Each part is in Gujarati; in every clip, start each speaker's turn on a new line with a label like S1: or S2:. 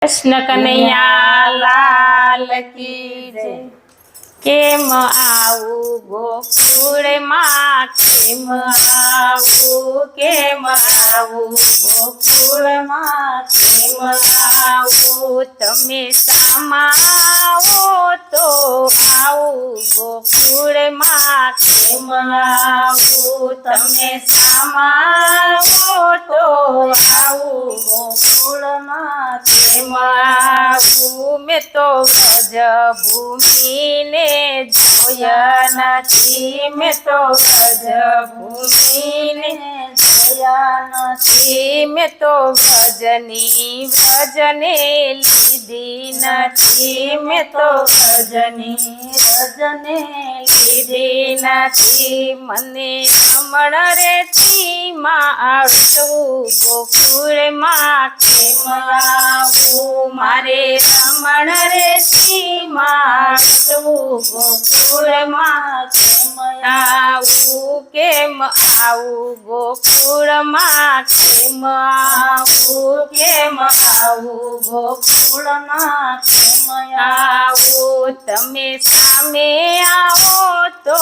S1: कृष्ण कन्हैया लाल की जय। केम आऊ गोकुळ मां केम आऊ गोकुळ मां केम आऊ तमे सामाओ तो आऊ गोकुळ मां केम आऊ तमे सामाओ तो आऊ गोकुळ मां केम आऊ मैं तो व्रज भूमि ने જોયા નથી મેં તો વ્રજ ભૂમિને જોયા નથી મેં તો વ્રજને લીધી નથી મેં તો વ્રજને લીધી નથી મને રમણ રેતી માં આવતું ગોકુળમાં કેમ આવું મારે રમણ રેતી માં આવતું ગોકુળમાં કેમ આવું ગોકુળમાં કેમ આવું ગોકુળમાં કેમ આવું તમે સામે આવો તો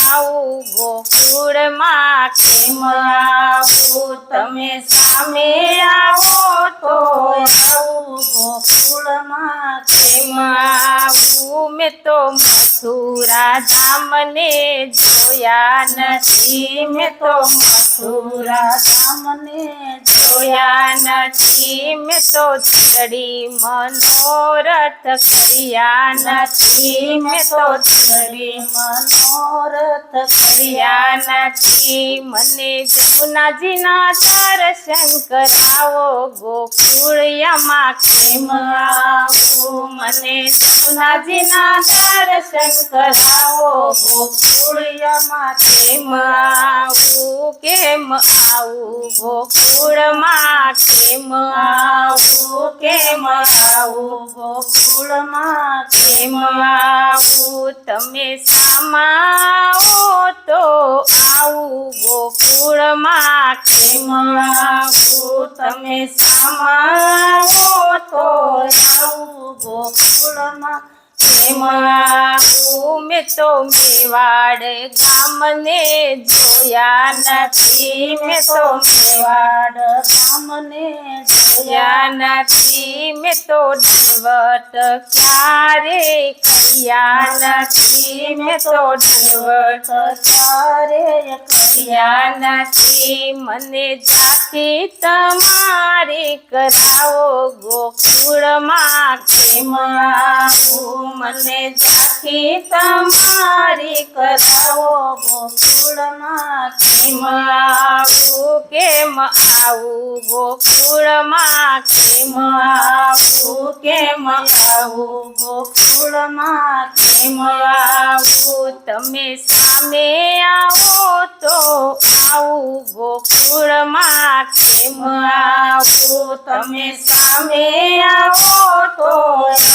S1: આવું ગોકુળમાં કેમ આવું તમે સામે આવો તો આવું ગોકુળમાં કેમ આવું મેં તો મથુરા ધામને જોયા નથી મેં તો મથુરા ધામને જોયા નથી મેં તો ચડી મનોરથ કર્યા નથી મેં તો ચડી મનોરથ કર્યા નથી મને જમુનાજીના દર્શન કરાવો ગોકુળમાં કેમ આવું મને જમુનાજીના દર્શન કરાવો ગોકુળમાં કેમ આવું ગોકુળમાં કેમ આવું ગોકુળમાં કેમ આવું તમે સામાઓ તો આવું ગોકુળમાં કેમ આવું તમે સામાઓ તો આવું ગોકુળમાં કેમ આવું મેં તો મેવાડ ગામને જોયા નથી મેં તો મેવાડ ગામને જોયા નથી મેં તો દંડવત ક્યારે કર્યા નથી મેં તો દંડવત ક્યારે કર્યા નથી મને જાતી તમારી કરાવો ગોકુળમાં કેમ આવું મને જાતી તમારી કરાવો ગોકુળમાં કેમ આવું ગોકુળમાં કેમ આવું ગોકુળમાં કેમ આવું તમે સામે આવો તો આવું ગોકુળમાં કેમ આવું તમે સામે આવો તો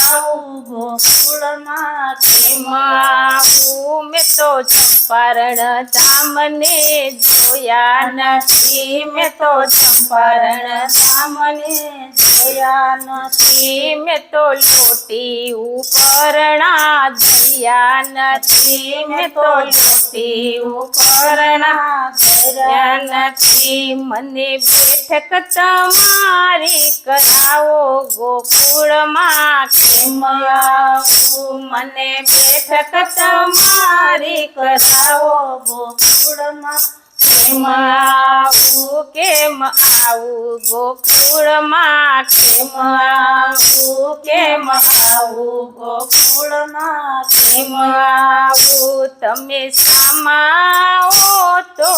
S1: આવું ગોકુળમાં કેમ આવું મેં તો ચંપારણ ધામને જોયા નથી મેં તો ચંપારણ ધામને જોયા નથી મેં તો લોટી ઉપરણા ધર્યા નથી મેં તો લોટી ઉપરણા ધર્યા નથી મને બેઠક તમારી કરાવો ગોકુળમાં કેમ આવું મને બેઠક તમારી કરાવો ગોકુળમાં કેમ આવું ગોકુળમાં કેમ આવું ગોકુળમાં કેમ આવું તમે સામાઓ તો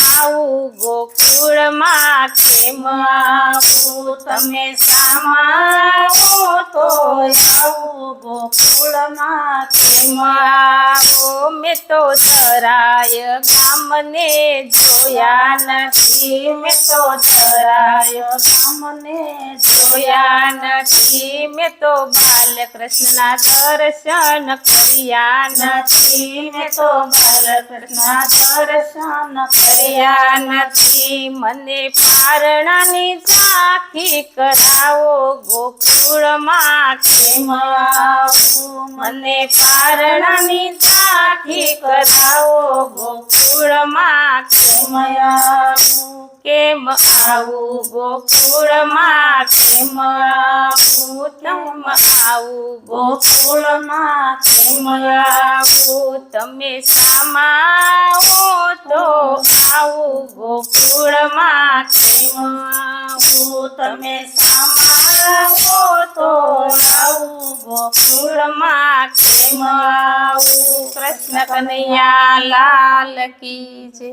S1: આવું ગોકુળમાં કેમ આવું તમે સામાઓ તો આવું ગોકુળમાં કેમ
S2: આવો મેં તો જરાય ગામને જોયા નથી, મેં તો જરાય
S1: ગામને
S2: જોયા નથી, મેં તો બાલકૃષ્ણના દર્શન કર્યા નથી,
S1: મેં તો બાલકૃષ્ણના દર્શન
S2: કર્યા નથી. મને પારણાની ઝાંખી કરાવો ગોકુળમાં કેમ આવું, મને પારણાની ઝાંખી કરાવો ગોકુળમાં કેમ આવું, કેમ આવું ગોકુળમાં કેમ આવું, કેમ આવું
S1: ગોકુળમાં
S2: કેમ આવું, તમે સામાવો તો આવું ગોકુળમાં કેમ આવું, તમે સામાવો તો આવું ગોકુળમાં કેમ આવું. કૃષ્ણ કનૈયા લાલ કી જય.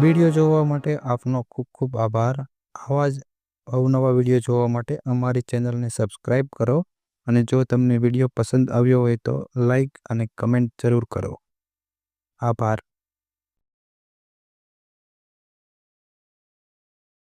S3: વિડીયો જોવા માટે આપનો ખૂબ ખૂબ આભાર. આવા જ અવનવા વિડીયો જોવા માટે અમારી ચેનલને સબસ્ક્રાઈબ કરો અને જો તમને વિડીયો પસંદ આવ્યો હોય તો લાઈક અને કમેન્ટ જરૂર કરો. આભાર.